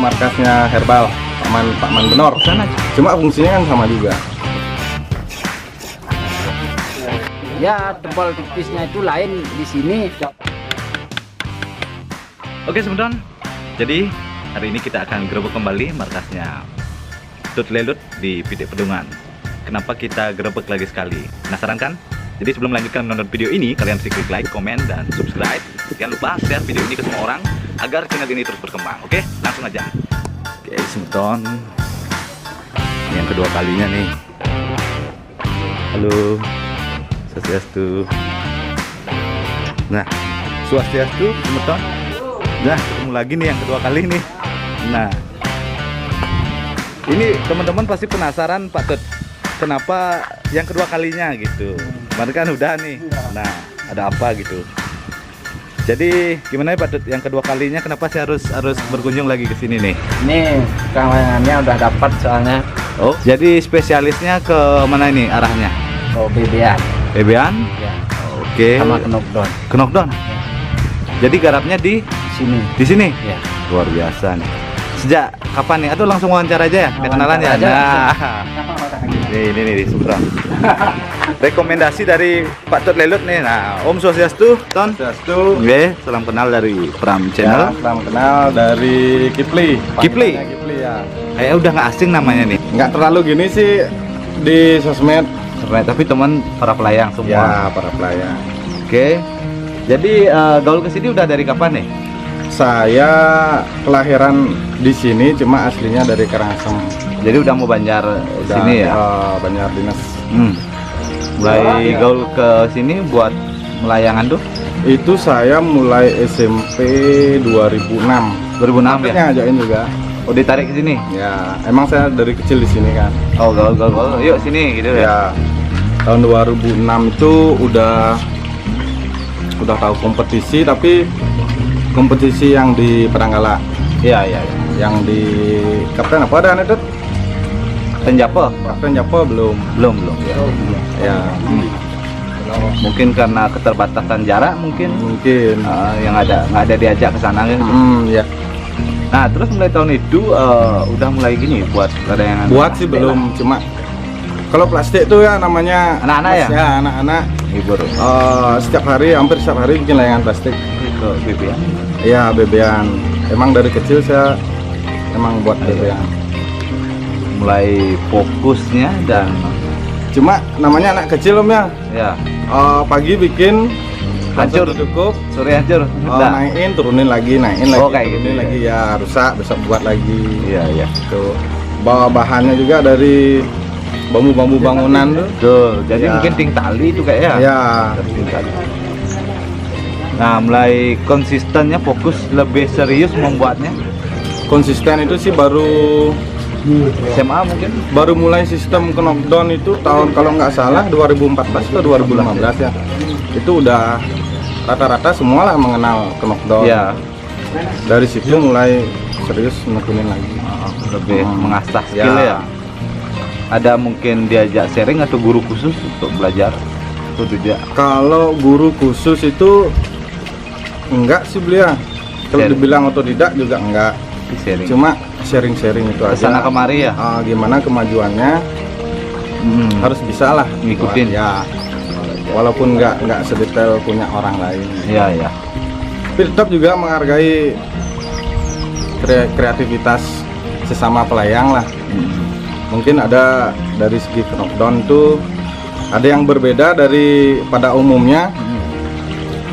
markasnya Herbal Pak Man Benor sana. Cuma fungsinya kan sama juga. Ya, tebal tipisnya itu lain di sini. Oke teman-teman, jadi hari ini kita akan gerebek kembali markasnya Tut Lelut di Pitik Pedungan. Kenapa kita gerebek lagi sekali? Penasaran kan? Jadi sebelum melanjutkan menonton video ini, kalian mesti klik like, komen, dan subscribe. Jangan lupa share video ini ke semua orang agar channel ini terus berkembang. Oke, langsung aja. Oke teman-teman, yang kedua kalinya nih. Halo, Swastiastu. Nah, Swastiastu teman-teman. Nah, ketemu lagi nih yang kedua kali nih. Nah, ini teman-teman pasti penasaran Pak Tut, kenapa yang kedua kalinya gitu. Kemarin kan udah nih. Nah, ada apa gitu. Jadi gimana ya Pak Tut, yang kedua kalinya kenapa sih harus berkunjung lagi ke sini nih? Ini kawangannya udah dapat soalnya. Oh, jadi spesialisnya ke mana ini arahnya? Oh, bebean. Bebean? Ya. Oke. Sama Knockdown. Knockdown. Jadi garapnya di Sini. di sini? Ya. Luar biasa nih. Sejak kapan nih? Atau langsung wawancara aja ya? Kenalan ya? Wawancara aja. Nah, ini seberang. Rekomendasi dari Pak Tut Lelut nih. Nah, Om Swastiastu, Ton. Swastiastu. Oke, salam kenal dari Pram Ya, Channel. salam kenal dari Kipli. Kipli? Panggilannya Kipli ya. Udah nggak asing namanya nih. Nggak terlalu gini sih di sosmed. Tapi teman para pelayang semua. Ya, para pelayang. Oke. Jadi gaul ke sini udah dari kapan nih? Saya kelahiran di sini, cuma aslinya dari Karangasem. Jadi udah mau Banjar Udah, sini ya? Banjar Dinas. Mulai gaul ke sini buat melayangan tuh? Itu saya mulai SMP 2006. 2006 ya? Akhirnya ngajakin juga. Oh, ditarik ke sini? Ya, emang saya dari kecil di sini kan. Oh, gaul. Yuk sini gitu ya? Ya, tahun 2006 itu udah tahu kompetisi, tapi kompetisi yang di Padanggala. Iya. Yang di Kapten apa ada itu? Kapten Japo? Kapten Japo belum. Belum. Ya, Mungkin karena keterbatasan jarak mungkin. Yang nggak ada diajak ke sana kan. Ya. Nah, terus mulai tahun itu udah mulai gini buat layangan. Buat sih belum, cuma kalau plastik tuh ya namanya Anak-anak ya? Ya, anak-anak. Hibur. Hampir setiap hari bikin layangan plastik. Ke bebean. Iya, bebean. Emang dari kecil saya emang buat bebean. Mulai fokusnya dan Cuma namanya anak kecil Om ya. ya Pagi bikin hancur, cukup. sore hancur. Nah. Naikin, turunin lagi, naikin lagi. Oh, kayak turunin gitu, lagi ya, rusak, besok buat lagi. Iya. Tuh. Bawa bahannya juga dari bambu-bambu bangunan tuh. Betul. Jadi Ya. mungkin ting tali itu kayaknya. Ya, Ting tali. Nah, mulai konsistennya fokus lebih serius membuatnya. konsisten itu sih baru SMA mungkin. mulai sistem knockdown itu tahun kalau nggak salah 2014 atau 2015 ya. Itu udah rata-rata semua lah mengenal knockdown. Iya. Dari situ mulai serius nekunin lagi. Lebih mengasah skill Ya. ya. Ada mungkin diajak sharing atau guru khusus untuk belajar atau tidak? Kalau guru khusus itu enggak sih beliau. Kalau Sharing. dibilang otodidak juga enggak. Sharing. Cuma sharing-sharing itu aja. Kesana kemari ya. Gimana kemajuannya harus bisa lah Ngikutin. Ya. Walaupun nggak sedetail punya orang lain. Iya. Tapi tetap juga menghargai kreativitas sesama pelayang lah. Mungkin ada dari segi knockdown tuh ada yang berbeda pada umumnya.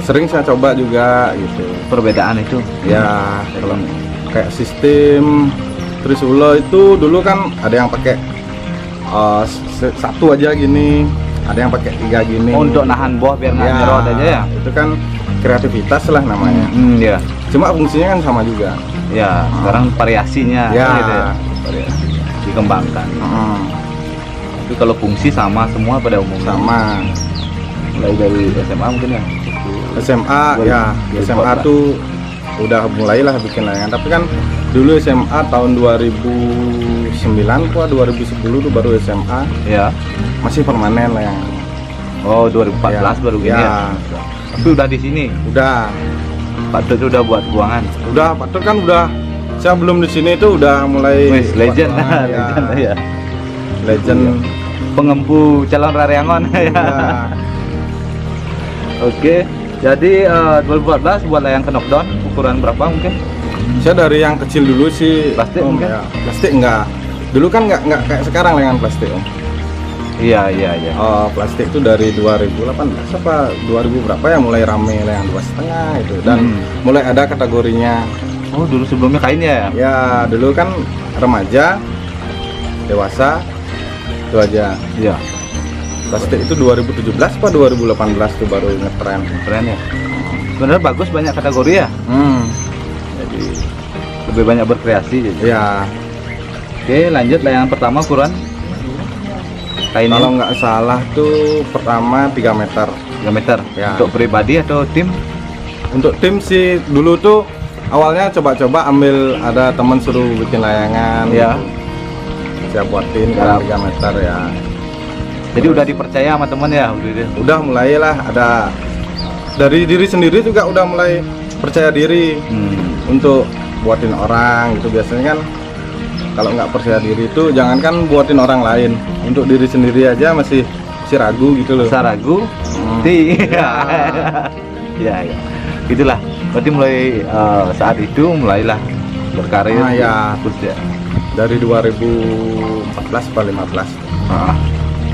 Sering saya coba juga gitu. Perbedaan itu. Ya, kalau kayak sistem Trisula itu dulu kan ada yang pakai satu aja gini, ada yang pakai 3 gini. Untuk nahan buah biar nggak nyerot aja ya. Itu kan kreativitas lah namanya. Iya. Cuma fungsinya kan sama juga. Ya, sekarang variasinya Ya. gitu ya. Variasi dikembangkan. Mm, Tapi kalau fungsi sama semua pada umumnya. sama. Mulai dari SMA mungkin ya. SMA ya, 2014. SMA tuh udah mulailah bikin layangan. Tapi kan dulu SMA tahun 2009 kok 2010 tuh baru SMA Ya. masih permanen layangan. Oh, 2014 Ya. baru gini ya. Tapi udah di sini. Udah Pak Tut udah buat buangan. Pak Tut kan udah Saya belum di sini tuh udah mulai Wih, legend, ya. legend ya. Legend. Pengempu calon Raryangon ya. Ya. Oke, jadi 2014 buat layang knockdown ukuran berapa mungkin? Saya dari yang kecil dulu sih. Plastik Om, mungkin? ya. Plastik enggak. Dulu kan enggak kayak sekarang dengan plastik, Om. Iya. Plastik itu dari 2018 apa 2000 berapa ya mulai rame yang 2,5 itu dan mulai ada kategorinya. Oh, dulu sebelumnya kain ya? Ya dulu kan remaja, dewasa, itu aja. Iya. Plastik itu 2017 apa 2018 tuh baru ngetren. Keren ya. Sebenarnya bagus, banyak kategori ya. Jadi lebih banyak berkreasi jadi. Ya Oke, lanjut layangan pertama ukuran kainnya kalau nggak salah tuh pertama 3 meter. 3 meter. Ya. Untuk pribadi atau tim? Untuk tim sih dulu tuh awalnya coba-coba ambil ada temen suruh bikin layangan. Ya. Saya buatin Ya. kan 3 meter ya. Jadi udah dipercaya sama teman ya? Udah mulailah ada dari diri sendiri juga udah mulai percaya diri untuk buatin orang gitu. Biasanya kan kalau nggak percaya diri itu jangankan buatin orang lain, untuk diri sendiri aja masih ragu gitu loh. Bisa ragu? Iya. Iya. Itulah. Berarti mulai saat itu mulailah berkarir. Ya Terus ya. dari 2014 atau 15.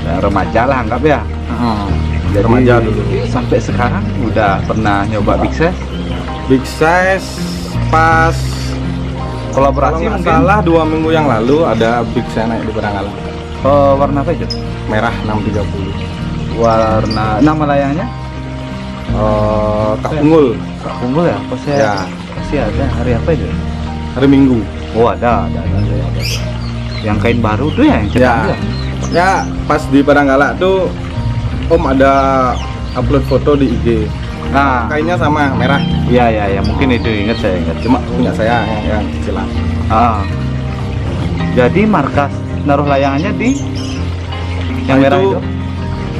Ya, remaja lah anggap ya. Jadi, Remaja dulu. Sampai sekarang udah pernah nyoba big size? Big size pas kalau Kolaborasi nggak mungkin? salah 2 minggu yang lalu ada big size naik di Baranggalang. Warna apa itu? Merah 630. Warna nama layangnya? Kak Unggul Kak Unggul ya? Pasti ya pasti ada. Hari apa itu? hari Minggu. Oh ada. Yang kain baru tuh ya yang cetak Ya. ya? Ya pas di Baranggalang tuh Om ada upload foto di IG. Nah, Kainnya sama merah. iya mungkin itu saya ingat. Cuma punya saya yang kecilan. Jadi markas naruh layangannya di yang Nah, merah itu- itu.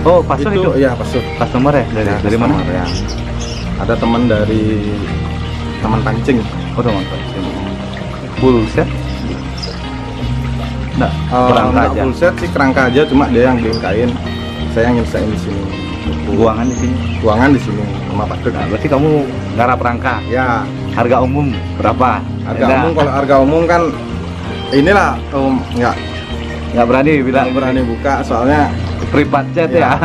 Oh, pasur itu. Iya pasur. Customer ya dari mana? customer, ya. Ada teman dari Taman Pancing. Oh, teman pancing. Full set? Enggak, kerangka Nggak aja. full set sih, kerangka aja, cuma dia yang beliin kain. Saya yang nyelesain di sini. Buangan di sini. Buangan di sini sama Pak Dut. Nah, berarti kamu garap rangka. Ya, Harga umum berapa? harga Ada. umum kalau harga umum kan inilah Om Nggak berani bilang nggak berani buka soalnya privat jet ya.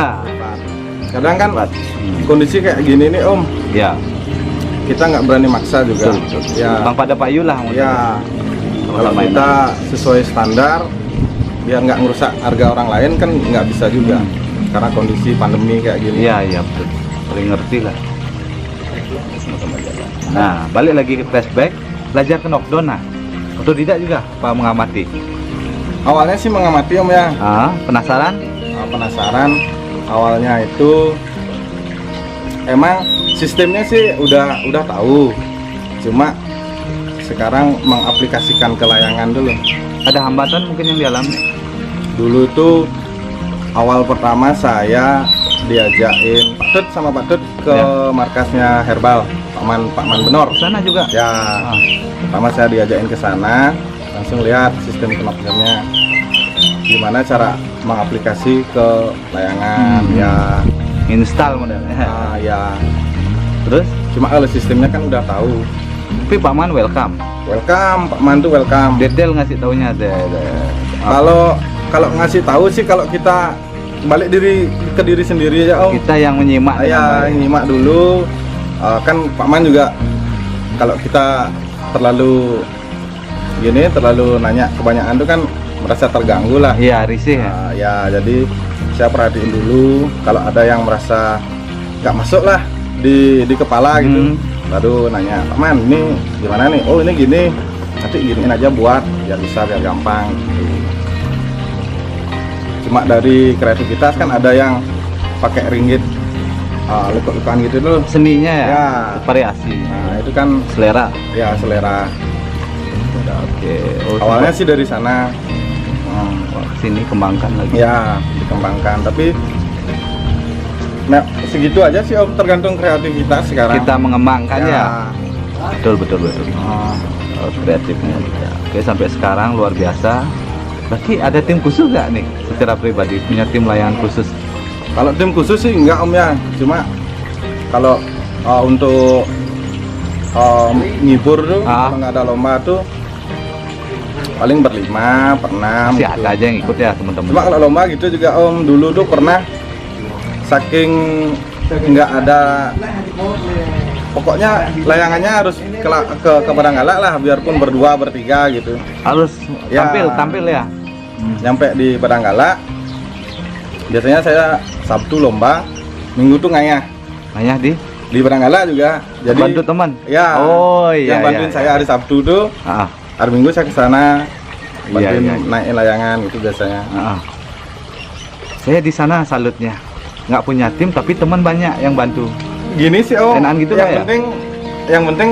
kadang kan Privat. kondisi kayak gini nih Om, Ya. kita nggak berani maksa juga. Betul. Ya, Bang pada Pak Yu lah. ya. Kalau Sama kita sesuai standar, biar nggak ngerusak harga orang lain kan nggak bisa juga. Karena kondisi pandemi kayak gini. Iya betul. Paling ngerti lah. Nah, balik lagi ke flashback, belajar ke knockdown nah. Atau tidak juga, Pak mengamati. Awalnya sih mengamati Om ya. Penasaran? Penasaran. Awalnya itu emang sistemnya sih udah tahu. Cuma sekarang mengaplikasikan ke layangan dulu. Ada hambatan mungkin yang dialami? Dulu tuh awal pertama saya diajakin Pak Dut sama Pak Dut ke Ya. markasnya Herbal Pak Man Benor. Ke sana juga? Ya, pertama saya diajakin ke sana, langsung lihat sistem knockdownnya, gimana cara mengaplikasi ke layangan. Ya, Install modelnya. ya. Terus? Cuma kalau sistemnya kan udah tahu. Tapi Pak Man welcome. Welcome, Pak Man tuh welcome. Detail ngasih taunya Kalau ngasih tahu sih kalau kita balik ke diri sendiri aja Om. kita yang menyimak. Ya, nyimak dulu. Kan Pak Man juga kalau kita terlalu nanya kebanyakan tuh kan merasa terganggu lah. Iya, risih ya. Ya, jadi saya perhatiin dulu kalau ada yang merasa nggak masuk lah di kepala gitu. Baru nanya, Pak Man ini gimana nih? Oh ini gini, nanti giniin aja buat biar bisa biar gampang. Cuma dari kreativitas kan ada yang pakai ringgit lekuk-lekukan gitu loh. Seninya ya, Ya. variasi. Nah itu kan Selera. ya selera. Oke. Oh, Awalnya sih dari sana. sini kembangkan lagi. Ya dikembangkan, tapi nah segitu aja sih Om, tergantung kreativitas sekarang. Kita mengembangkan ya. Betul. Oh, kreatifnya juga. Oke, sampai sekarang luar biasa. Berarti ada tim khusus nggak nih secara pribadi, punya tim layangan khusus? Kalau tim khusus sih enggak Om ya, cuma kalau untuk ngibur tuh kalau nggak ada lomba tuh paling berlima, berenam. Masih gitu. ada aja yang ikut ya teman-teman. Cuma kalau lomba gitu juga Om, dulu tuh pernah saking nggak ada, pokoknya layangannya harus ke Padanggala lah, biarpun berdua bertiga gitu. Harus Ya. tampil ya. Nyampe di Padanggala, biasanya saya Sabtu lomba, Minggu tuh ngayah Nanya di Padanggala juga. Jadi bantu teman. ya, Oh iya. yang bantuin iya, saya iya. hari Sabtu tuh, Ah, hari Minggu saya ke sana bantuin Iya. naikin layangan itu biasanya. ah. Saya di sana salutnya. Nggak punya tim tapi teman banyak yang bantu. Gini sih Om, Enakan gitu yang nggak ya? penting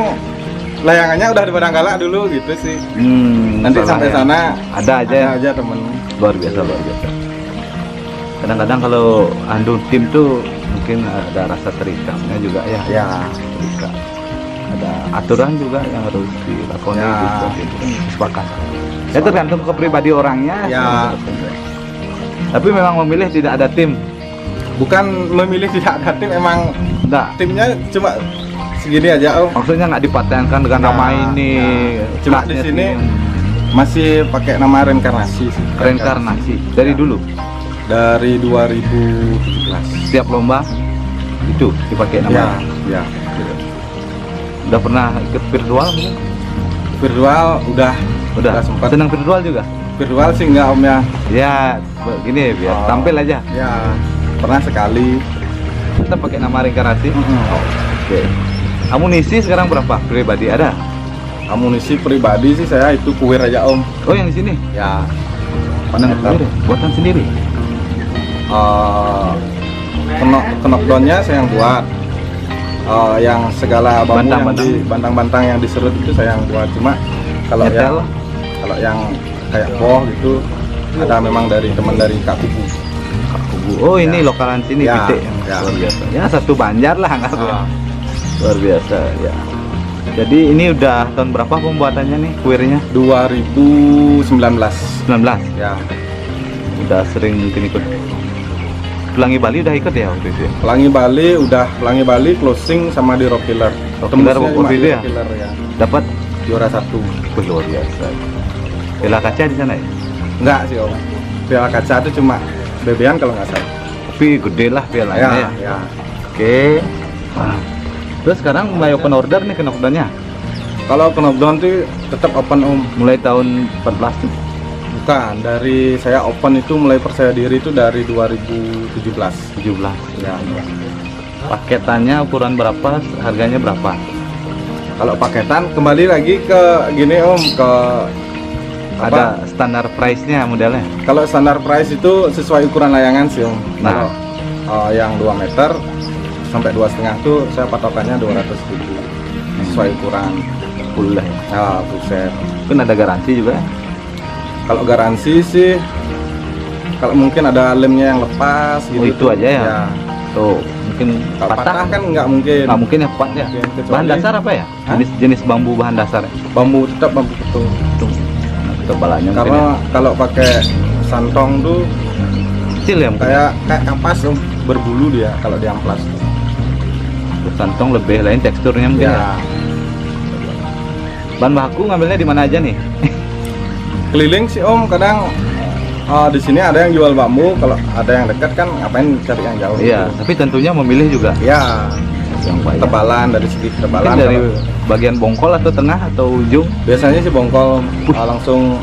layangannya udah di Padanggala dulu gitu sih. Nanti masalah sampai ya. sana Ada aja ya. ada aja temen. Luar biasa. Kadang-kadang kalau andu tim tuh mungkin ada rasa terikatnya juga ya. Ya, Terikat. Ada aturan juga yang harus dilakoni Ya. juga gitu. Sepakat. Ya tergantung ke pribadi orangnya. Ya. Tapi memang memilih tidak ada tim. bukan memilih tidak ada tim, emang Enggak. timnya cuma segini aja Om. Maksudnya nggak dipatenkan dengan Nah, nama ini. Cuma di kelasnya sini segini. masih pakai nama reinkarnasi sih. Reinkarnasi dari Ya. dulu. Dari 2017. Setiap lomba itu dipakai nama. Ya. Udah pernah ikut virtual mungkin? Virtual udah Udah. sempat. Senang virtual juga? Virtual sih enggak Om ya. Ya, begini biar Oh. tampil aja. Ya, pernah sekali. Kita pakai nama reinkarnasi. Mm-mm. Oke. Amunisi sekarang berapa? Pribadi ada? Amunisi pribadi sih saya itu kuir aja Om. Oh, yang di sini. Ya. Pandangan sendiri, buatan sendiri. Knockdownnya saya yang buat. Yang segala bambu yang Bantang-bantang. di bantang-bantang yang diserut itu saya yang buat. Cuma kalau Nyetel? yang kayak boh gitu ada memang dari teman dari Kak Kubu. Oh, ini lokalan sini Ya, Pitik. ya. Luar biasa. Ya, satu Banjar lah nggak Ah. Luar biasa ya. Jadi ini udah tahun berapa pembuatannya nih kuirnya? 2019. 19. Ya. Udah sering mungkin ikut. Pelangi Bali udah ikut ya waktu itu ya? Pelangi Bali closing sama di Rock Killer. Rock Tembusnya Killer cuma waktu di itu ya? Rock Killer ya. Dapat Juara 1. luar biasa. Piala kaca di sana ya? Enggak sih Om. Piala kaca itu cuma bebean kalau nggak salah. Tapi gede lah pialanya ya. Ya. Oke. Nah, terus sekarang mulai open order nih ke knockdownnya. Kalau knockdown tuh tetap open Om. Mulai tahun 14 tuh. Bukan, dari saya open itu mulai percaya diri itu dari 2017. 17. Ya. Paketannya ukuran berapa? Harganya berapa? Kalau paketan kembali lagi ke gini Om, ke Ada standar price-nya modelnya. kalau standar price itu sesuai ukuran layangan sih Om. Nah. Kalau yang 2 meter sampai 2,5 tuh saya patokannya 200.000 sesuai ukuran. Full lah. Nah, buset. Mungkin ada garansi juga. Kalau garansi sih, kalau mungkin ada lemnya yang lepas gitu. Oh, itu tuh, aja ya? Tuh, mungkin Kalau patah kan nggak mungkin. nggak mungkin ya Pak ya. Mungkin, kecuali- Bahan dasar apa ya? Hah? Jenis bambu bahan dasar. Bambu tetap bambu betul. Tuh. Nah, ketebalannya mungkin Karena kalau pakai santong tuh ya. Kecil ya mungkin. kayak kapas Om, berbulu dia kalau di amplas. Kantong lebih lain teksturnya mungkin ya. Ya, Bahan baku ngambilnya di mana aja nih? keliling sih Om, kadang di sini ada yang jual bambu, kalau ada yang dekat kan ngapain cari yang jauh. Iya, gitu. tapi tentunya memilih juga Ya, yang baik. tebalan dari segi Mungkin ketebalan. dari kalau- bagian bongkol atau tengah atau ujung? biasanya sih bongkol langsung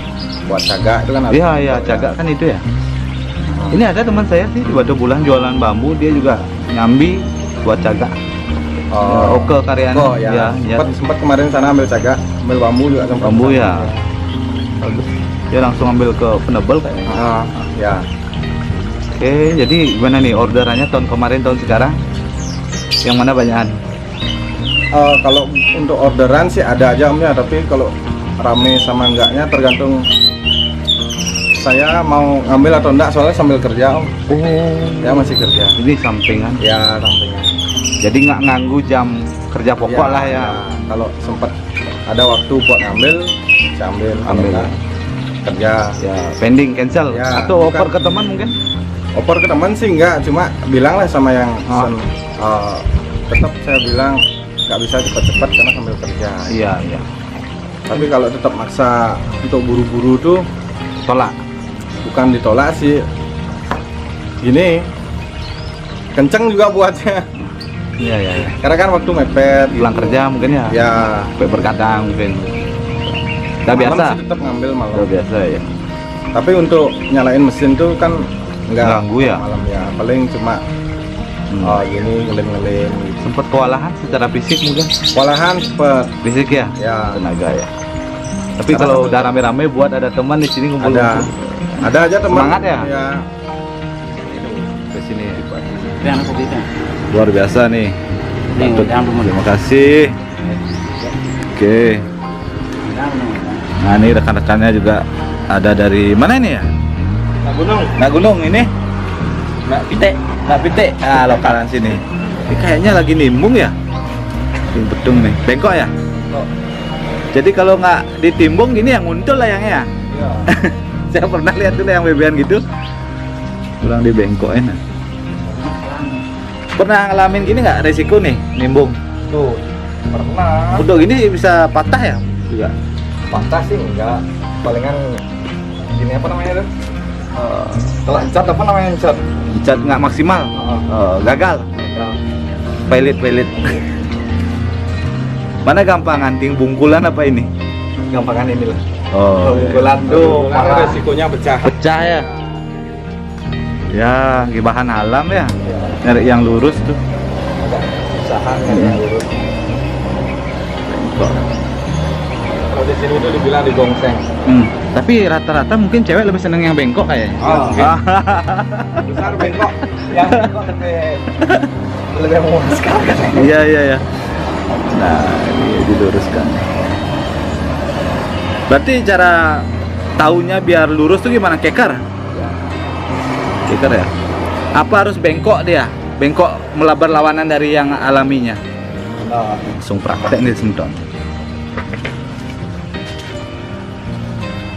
buat cagak itu kan. harus- Iya, iya, cagak kan itu ya. Ini ada teman saya sih di Batu Bulan jualan bambu, dia juga nyambi buat cagak. Oh, Oke karyanya. oh ya. ya. Sempat kemarin sana ambil cagak, ambil bambu juga sempat. Bambu ya. Bagus. Dia langsung ambil ke penebel kayaknya. Ya. Oke, jadi gimana nih orderannya tahun kemarin tahun sekarang? Yang mana banyakan? Kalau untuk orderan sih ada aja Om ya, tapi kalau rame sama enggaknya tergantung saya mau ngambil atau enggak, soalnya sambil kerja Om. Oh, Ya masih kerja. ini sampingan. Ya sampingan. Jadi nggak nganggu jam kerja pokok lah ya. Kalau sempat ada waktu buat ngambil, saya ambil. Kalau Ambil. enggak, kerja. Ya, pending, cancel. Ya, Atau bukan. oper ke teman mungkin? Oper ke teman sih enggak, cuma bilang lah sama yang Oh. pesen. Tetap saya bilang nggak bisa cepat-cepat karena sambil kerja. Iya, iya. Tapi kalau tetap maksa untuk buru-buru tuh Tolak. bukan ditolak sih. Gini, kenceng juga buatnya. Iya, iya, iya. Karena kan waktu mepet. Pulang gitu. kerja mungkin ya. Ya. Sampai berkadang mungkin. Udah Malam biasa. sih tetap ngambil malam. Udah biasa ya. Tapi untuk nyalain mesin tuh kan nggak Ganggu ya? malam ya. Paling cuma gini ngelem-ngelem gitu. Sempat kewalahan secara fisik mungkin. Walahan cepet. Fisik ya? Ya. Tenaga ya. Tapi Karena kalau satu- udah rame-rame buat ada teman di sini ngumpul. Ada aja teman. Semangat ya? Ya. Ke sini. Yang kopi itu. Luar biasa nih. Nih, Patut. yang rumah. Terima kasih. Oke. Nah, ini rekan-rekannya juga ada dari mana ini ya? Gunung. Nak Gunung ini? Nak Pite. Nak Pite. Ah, lokalan sini. Ini kayaknya lagi nimbung ya? Bedung nih. Bengkok ya? Jadi kalau nggak ditimbung gini yang muncul layangnya. Ya. Saya pernah lihat tuh yang bebean gitu. Pulang di bengkokin. Pernah ngalamin gini nggak resiko nih nimbung? Tuh. Pernah. Untuk ini bisa patah ya? Juga. Patah sih enggak. Palingan gini apa namanya tuh? Kalau cat apa namanya cat? Cat nggak maksimal. Gagal. Pelit. Mana gampang anting bungkulan apa ini? Gampangan ini lah. Oh, Bungkulan tuh parah. resikonya pecah. pecah ya. Ya, bahan alam ya. Nyari yang lurus tuh. Usaha yang lurus. Kalau di sini tuh dibilang digongseng. Tapi rata-rata mungkin cewek lebih seneng yang bengkok kayaknya. Oh, mungkin. Besar bengkok. Yang bengkok lebih memuaskan kan. Iya. Nah, ini diluruskan. Berarti cara taunya biar lurus tuh gimana? Keker? Keker ya? Apa harus bengkok dia? Bengkok melebar lawanan dari yang alaminya. Nah, Langsung praktek nih semton.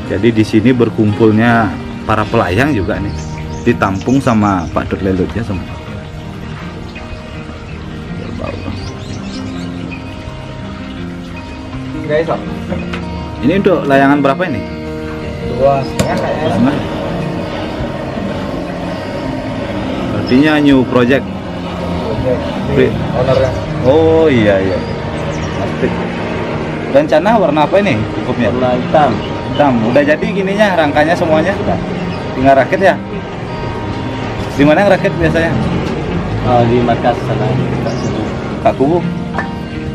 Jadi di sini berkumpulnya para pelayang juga nih, ditampung sama Pak Dut Lelutnya semua. guys, Ini untuk layangan berapa ini? 2,5 kayaknya. Nah. Artinya new project. Ini ownernya. Oh iya. Asik. Rencana warna apa ini cukupnya? Warna hitam. Hitam. Udah jadi gininya, rangkanya semuanya? Tinggal rakit ya? Di mana yang rakit biasanya? Di markas sana. Kak Kubu.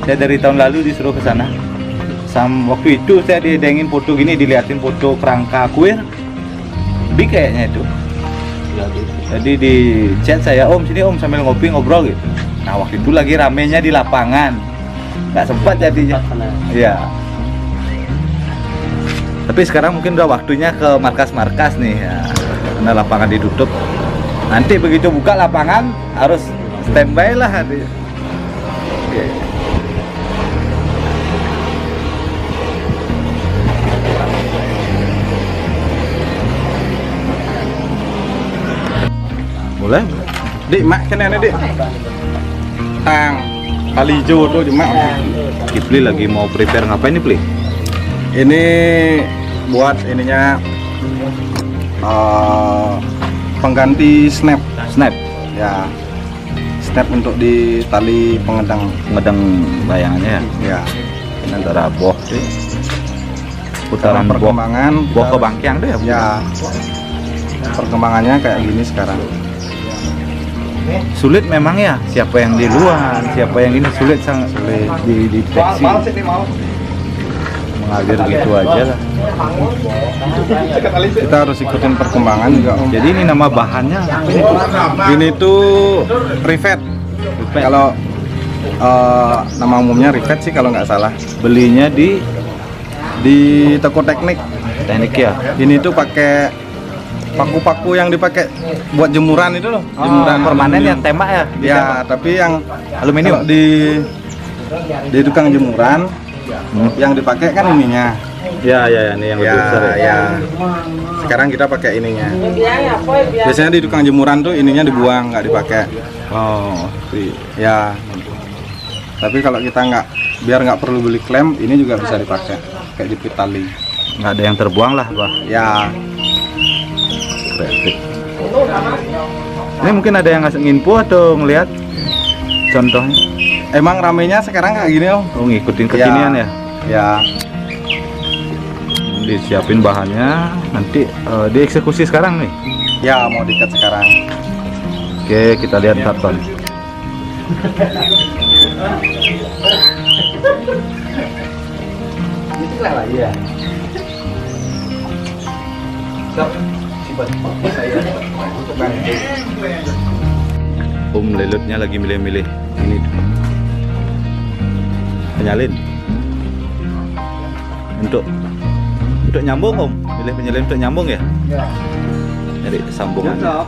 Saya dari tahun lalu disuruh ke sana. Waktu itu saya didengin foto gini, diliatin foto kerangka kuil. Big kayaknya itu. Jadi di chat saya, Om sini Om sambil ngopi ngobrol gitu. Nah waktu itu lagi ramenya di lapangan, nggak sempat jadinya. Iya. Tapi sekarang mungkin udah waktunya ke markas-markas nih ya. Karena lapangan ditutup. Nanti begitu buka lapangan harus standby lah. Oke. Boleh? Dik, mak kena nih, Dik. Tang. Kali hijau tuh cuma. Kipli lagi mau prepare ngapain nih Pli? Ini buat ininya pengganti snap. Snap, Ya. Snap untuk di tali pengedang. ngedang layangannya ya. Ya. Ini antara boh sih. Sekarang Putaran boh, perkembangan boh kita- ke bangkiang tuh ya? Ya. Perkembangannya kayak gini sekarang. Sulit memang ya, siapa yang di luar, siapa yang ini sulit, sangat sulit dideteksi. Mengalir gitu aja lah. Kita harus ikutin perkembangan juga, Om. Jadi ini nama bahannya Ini tuh rivet. Kalau nama umumnya rivet sih kalau nggak salah. belinya Di toko teknik. teknik ya. Ini tuh pakai paku-paku yang dipakai buat jemuran itu loh. Jemuran permanen aluminium. yang tembak ya. Ya, tapi yang Aluminium. kalau di tukang jemuran Yang dipakai kan ininya. Ya, ini yang lebih besar ya. Ya. Sekarang kita pakai ininya. Biasanya di tukang jemuran tuh ininya dibuang, nggak dipakai. Oh, Ya. Tapi kalau kita biar nggak perlu beli klem, ini juga bisa dipakai kayak jepit tali. nggak ada yang terbuang lah, Pak. Ya. Kreatif. Ini mungkin ada yang ngasih info atau ngelihat contohnya. Emang ramenya sekarang kayak gini Om. Oh, ngikutin kekinian ya. Ya. Disiapin bahannya, nanti dieksekusi sekarang nih. Ya mau dikat sekarang. Oke, kita lihat karton. Lelutnya lagi milih-milih ini penyalin untuk nyambung milih penyalin untuk nyambung ya. Jadi sambungannya.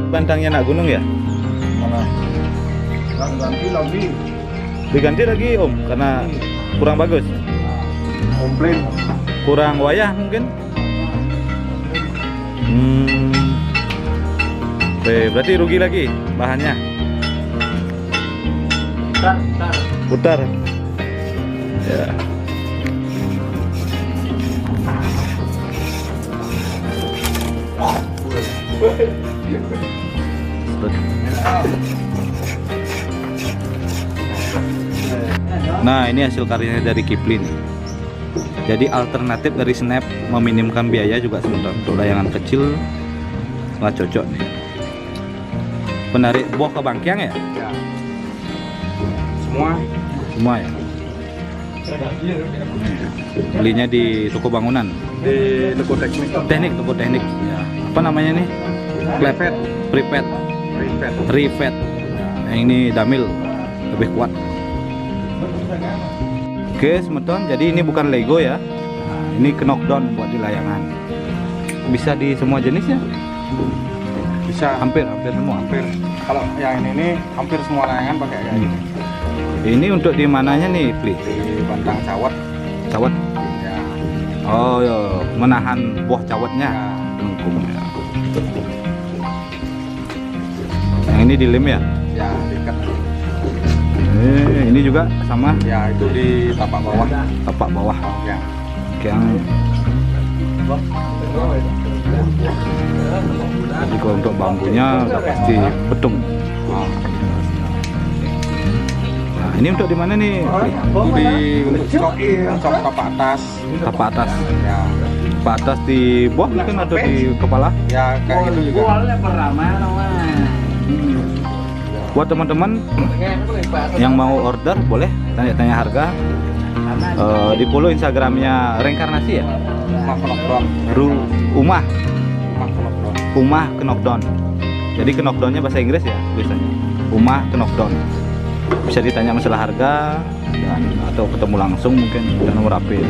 Bantangnya nak gunung ya? Mana? Ganti lagi. Diganti lagi karena kurang bagus. Komplain. Kurang wayah mungkin. Oke, berarti rugi lagi bahannya. Putar. Ya. Nah, ini hasil karyanya dari Kipling. Jadi alternatif dari snap meminimkan biaya juga sebentar. Untuk layangan kecil nggak cocok nih. Penarik buah ke bangkiang ya? Ya. Semua ya. Belinya di toko bangunan. Di toko teknik. Toko teknik. Ya. Apa namanya nih? Prepaid. Rivet. Nah, ini Damil lebih kuat. Oke, semeton. Jadi ini bukan Lego ya. Nah, ini knockdown buat di layangan. Bisa di semua jenis ya? Bisa. Hampir semua. Kalau yang ini hampir semua layangan pakai kayak gini. Ini untuk di mananya nih, Pli? Di bantang cawat. Cawat. Ya. Oh, yo, menahan buah cawatnya. Ya. Lengkung ya. Yang ini dilem ya? Ya, diikat. Ini juga sama Ya, itu di tapak bawah. tapak bawah. Ya. Yang jadi kalau untuk bambunya udah pasti betung. Nah, ini untuk di mana nih? Itu di cok tapak atas. Tapak atas. Ya. Tapak atas di bawah mungkin atau di kepala? Ya, kayak gitu juga. Buat teman-teman yang mau order boleh tanya-tanya harga. Di follow Instagramnya Reinkarnasi ya. Umah Knockdown. Jadi knockdownnya bahasa Inggris ya tulisannya. Umah Knockdown. Bisa ditanya masalah harga dan atau ketemu langsung mungkin dan nomor HP.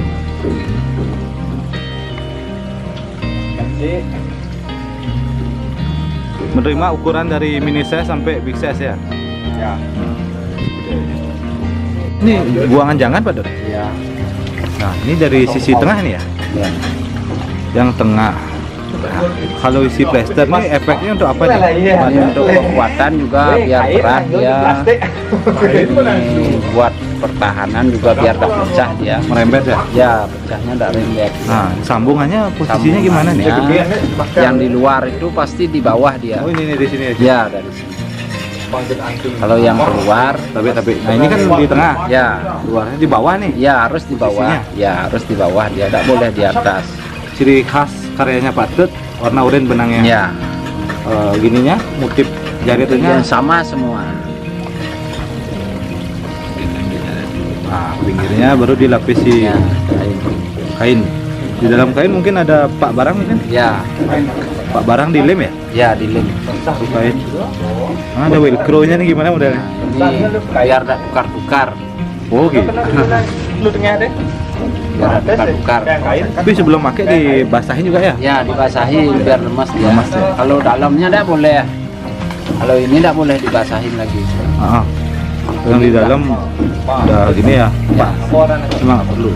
Menerima ukuran dari mini size sampai big size ya. Ya. Ini buangan jangan Pak Dor? Ya. Nah, ini dari sisi tengah nih ya. Ya. Yang tengah. Nah, kalau isi plester ini efeknya untuk apa nih? Untuk kekuatan juga biar berat dia. Ini buat pertahanan juga biar tak pecah dia. Merembet ya? Ya, pecahnya tak rembet. Nah, sambungannya posisinya gimana nih? Yang di luar itu pasti di bawah dia. Oh, ini di sini ya. Ya, dari sini. Kalau yang keluar, Tapi nah ini kan di tengah. ya, Luarnya di bawah nih. ya harus di bawah. Sisinya? Ya, harus di bawah dia, tak boleh di atas. Ciri khas karyanya Pak Tut warna oranye benangnya. Ya, Gininya motif yang jaritnya sama semua. Nah, pinggirnya baru dilapisi Ya, kain. kain. Di dalam kain mungkin ada pak barang mungkin. Ya, Pak barang dilem ya? ya dilem. Satu kain. Ada velcro-nya nih gimana modelnya? Ini biar tidak tukar-tukar. Oh gitu. Biar tidak tukar-tukar. Tapi sebelum pakai dibasahin juga ya? Ya, dibasahin biar lemas dia. Lemas ya. Kalau dalamnya tidak boleh. Kalau ini tidak boleh dibasahin lagi. Ah, yang di dalam udah gini ya, Pak. Emang nggak perlu.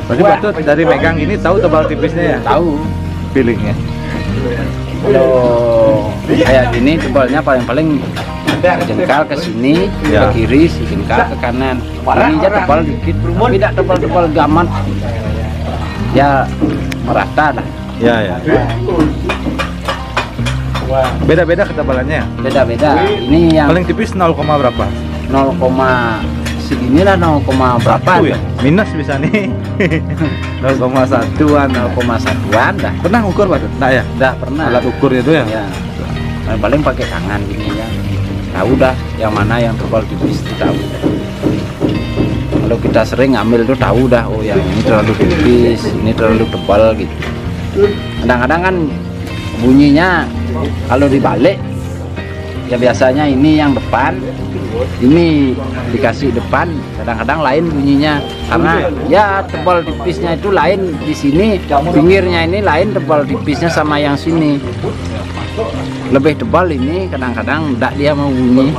Berarti Patut dari megang ini tahu tebal tipisnya ya? Tahu. Feelingnya. Kalau kayak gini tebalnya paling-paling jengkal ke sini, Ya. ke kiri, jengkal ke kanan. Ini aja tebal dikit, tapi tidak tebal-tebal gamat. Ya merata lah. Ya ya. Beda-beda ketebalannya. Ya? Beda-beda. Ini yang Paling tipis 0, berapa? 0, segini lah 0, berapa? Satu ya? Minus bisa nih. 0,1an. 0,1an dah. Pernah ukur Patut? Nggak ya? Udah pernah. Alat ukur itu ya? Ya. Paling pakai tangan gini ya. Tahu dah yang mana yang tebal tipis itu tahu. Kalau kita sering ambil tuh tahu dah, oh yang ini terlalu tipis, ini terlalu tebal gitu. Kadang-kadang kan bunyinya kalau dibalik ya biasanya ini yang depan, ini dikasih depan, kadang-kadang lain bunyinya karena ya tebal tipisnya itu lain di sini, pinggirnya ini lain tebal tipisnya sama yang sini. Lebih tebal ini kadang-kadang tidak dia mau bunyi.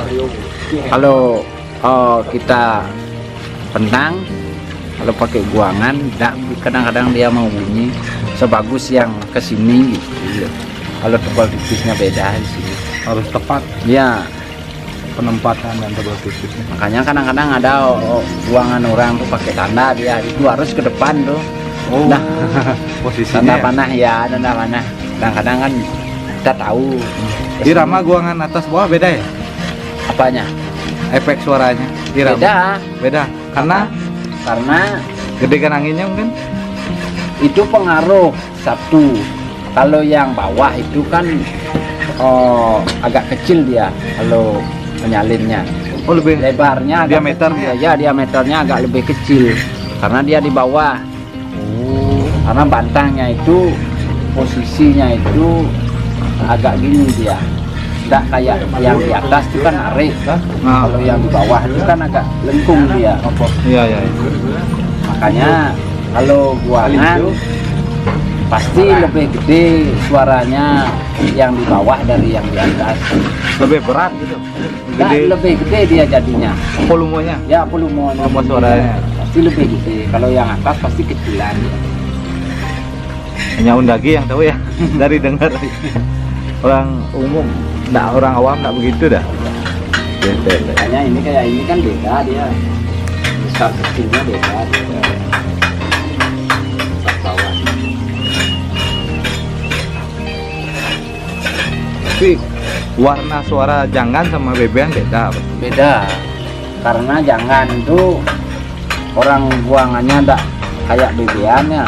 Kalau kita pentang, kalau pakai guangan tidak, kadang-kadang dia mau bunyi sebagus yang kesini gitu. Kalau tebal tipisnya beda di sini. Harus tepat Ya, penempatan dan tebal tipisnya. makanya kadang-kadang ada guangan orang tuh pakai tanda dia itu harus ke depan tuh. Oh, Nah, posisinya tanda ya? panah ya, tanda panah. Kadang-kadang kan kita tahu Irama guangan atas bawah beda ya? apanya. Efek suaranya irama Beda karena gede kan anginnya mungkin. itu pengaruh satu. Kalau yang bawah itu kan agak kecil dia kalau penyalinnya. Oh lebih Lebarnya agak diameternya? kecil, ya diameternya agak lebih kecil karena dia di bawah. Karena bantangnya itu posisinya itu agak gini dia, tidak kayak yang di atas itu kan narik. Nah. Kalau yang di bawah itu kan agak lengkung dia. Iya iya. Makanya kalau guangan pasti lebih gede suaranya yang di bawah dari yang di atas. Lebih berat gitu. Nah, Gede lebih gede dia jadinya. volumenya. Ya volume Suaranya. pasti lebih gede. Kalau yang atas pasti kecilan. Hanya Undagi yang tahu ya dari dengar. Orang umum, nggak orang awam nggak begitu dah. Makanya ini kayak ini kan beda dia. Besar kecilnya beda dia. Besar bawah. Tapi warna suara janggan sama bebean beda. Beda. Karena jangan itu orang buangannya enggak kayak bebean ya.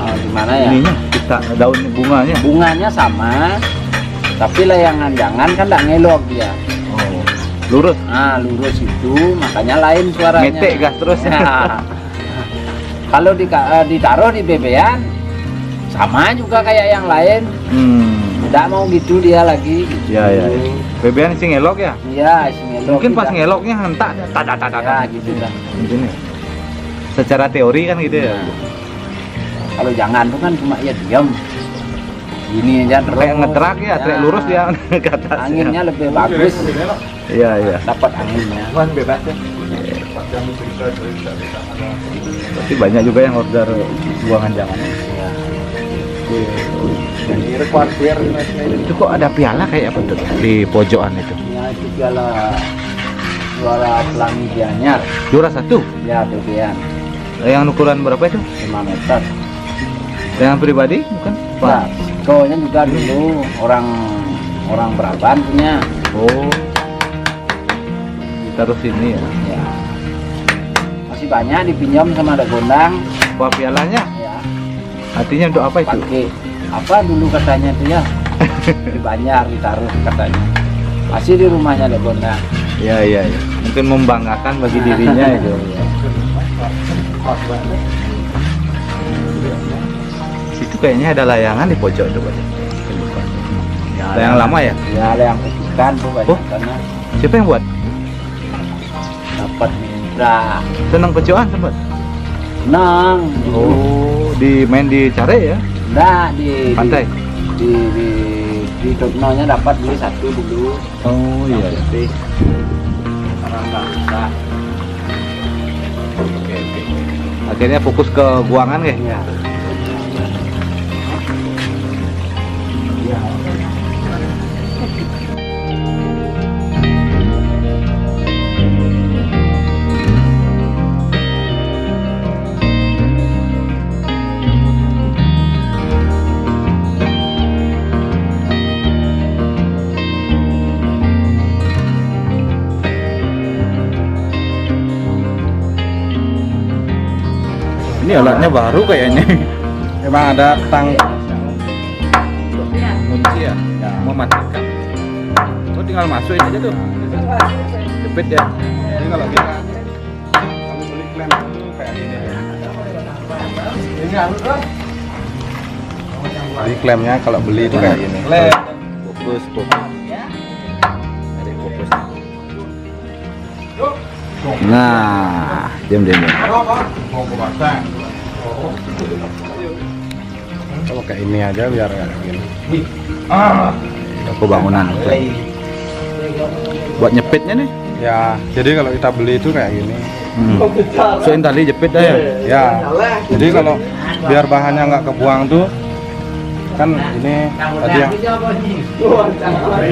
Gimana ya? Ininya kita daun bunganya. Bunganya sama, tapi layangan jangan kan enggak ngelok dia. Oh, lurus. Nah, lurus itu makanya lain suaranya. Ngetek gas terus. Nah, kalau ditaruh di bebean sama juga kayak yang lain. Tidak mau gitu dia lagi. Gitu. Ya ya. Bebean sih ngelok ya. Iya, si ngelok. Mungkin pas juga. ngeloknya hentak. Ya, gitu kan. Mungkin ya. Secara teori kan gitu ya. Kalau jangan tuh kan cuma ya diam. Ini aja terus. Kayak ngetrak ya, trek lurus dia ke atas. Anginnya lebih bagus. Iya iya. Dapat anginnya. Bebas ya. Tapi banyak juga yang order buangan jangan. Ya. Itu kok ada piala kayak apa tuh di pojokan itu? Ya itu piala juara pelangi Gianyar. Juara 1. Ya bebean Yang ukuran berapa itu? 5 meter. Yang pribadi bukan? Nah, konya juga dulu orang Braban punya. Oh. Ditaruh sini ya. Ya. Masih banyak dipinjam sama ada gondang. Wah pialanya Ya. artinya untuk apa itu? Pakai apa dulu katanya tuh ya, di Banjar ditaruh katanya. Masih di rumahnya ada Bonda. Iya. Mungkin membanggakan bagi dirinya itu. Itu kayaknya ada layangan di pojok itu, Pak. Layangan lama ya? Ya, layangan ikan tuh banyak karena Siapa yang buat? dapat mitra. Senang pecoan sempat. Nang, Main di Care ya? nah di Pantai. di Toknonya dapat beli satu dulu. Oh iya. Tapi sekarang nggak bisa. Oke. Akhirnya fokus ke guangan ya? Iya. Iya. Ini alatnya baru kayaknya. Emang ada tang Kunci ya? Mematikan. Oh tinggal masukin aja tuh. Jepit ya. Jadi kalau kita beli klem itu kayak gini. Jadi klemnya kalau beli itu kayak gini. Fokus. Ada fokus. Nah, diam. Kalau kayak ini aja biar kayak gini. Aku bangunan. Buat nyepitnya nih. Ya, jadi kalau kita beli itu kayak gini. Soin tali jepit dah ya. Ya, jadi kalau biar bahannya nggak kebuang tuh kan ini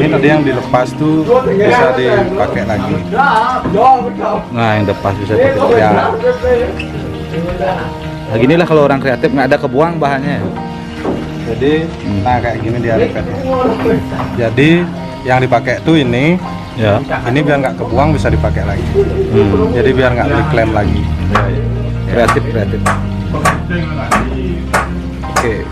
tadi yang dilepas tuh bisa dipakai lagi. Nah, yang lepas bisa dipakai. Ya, Nah, ginilah kalau orang kreatif nggak ada kebuang bahannya. jadi nah kayak gini dia repetnya. Jadi yang dipakai tuh ini, Ya. ini biar nggak kebuang bisa dipakai lagi. Jadi biar nggak beli klem lagi. Kreatif. Oke.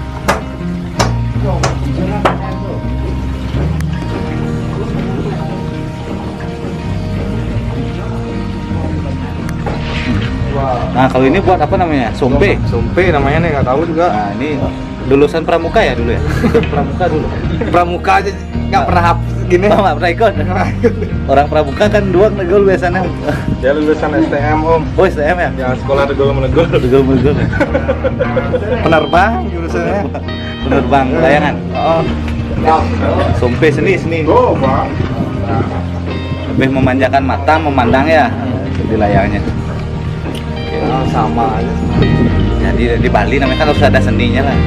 Nah, kalau ini buat apa namanya? Sompe. Sompe namanya nih nggak tahu juga. Nah, ini lulusan pramuka ya dulu ya? Pramuka dulu. Pramuka aja nggak pernah gini. Oh, nggak pernah ikut. Orang pramuka kan dua negol biasanya. Dia lulusan STM om. Oh, STM ya? Yang sekolah Tegol Menegol. Begul. Penerbang jurusannya. Penerbang layangan. Oh. Sompe seni. Oh, Pak. Lebih memanjakan mata memandang ya di layarnya. Sama aja. Jadi di Bali namanya kan harus ada seninya lah.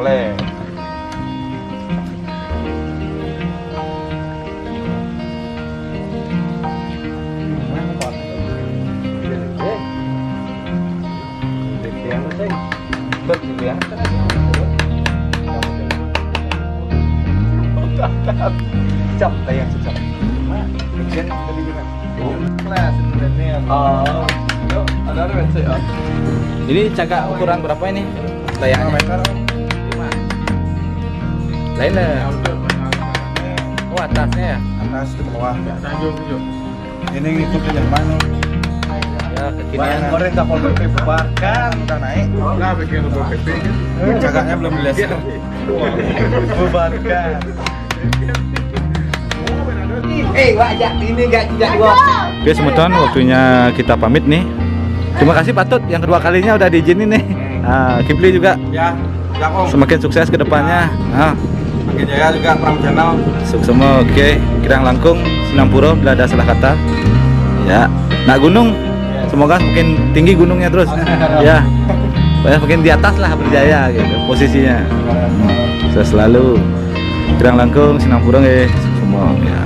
Oleh. Chậm tay em chậm. Trên tadi juga. Nah, sebenarnya. Oh. Ada bensin ya. Ini cakak ukuran berapa ini? Layaknya meter. 5. Lain lah. Oh, atasnya ya? atas ke bawah. Ini ngikut ke Jerman. Ya, Wayang goreng Kapol PP bubarkan, udah naik. Nah, bikin Kapol PP kan. Cagaknya belum dileser. Bubarkan. wajak ini gak Oke semeton, waktunya kita pamit nih. Terima kasih Pak Tut, yang kedua kalinya udah diizinin nih. Kipli juga Ya, ya Om. semakin sukses ke depannya. Makin jaya juga Pram Channel. Sukses semua, oke. Kirang langkung, Sinampuro, bila ada salah kata. Ya, nak gunung. Semoga semakin tinggi gunungnya terus. Ya, pokoknya semakin di atas lah berjaya gitu posisinya. Sukses selalu. Kirang langkung, Sinampuro, semua. Ya.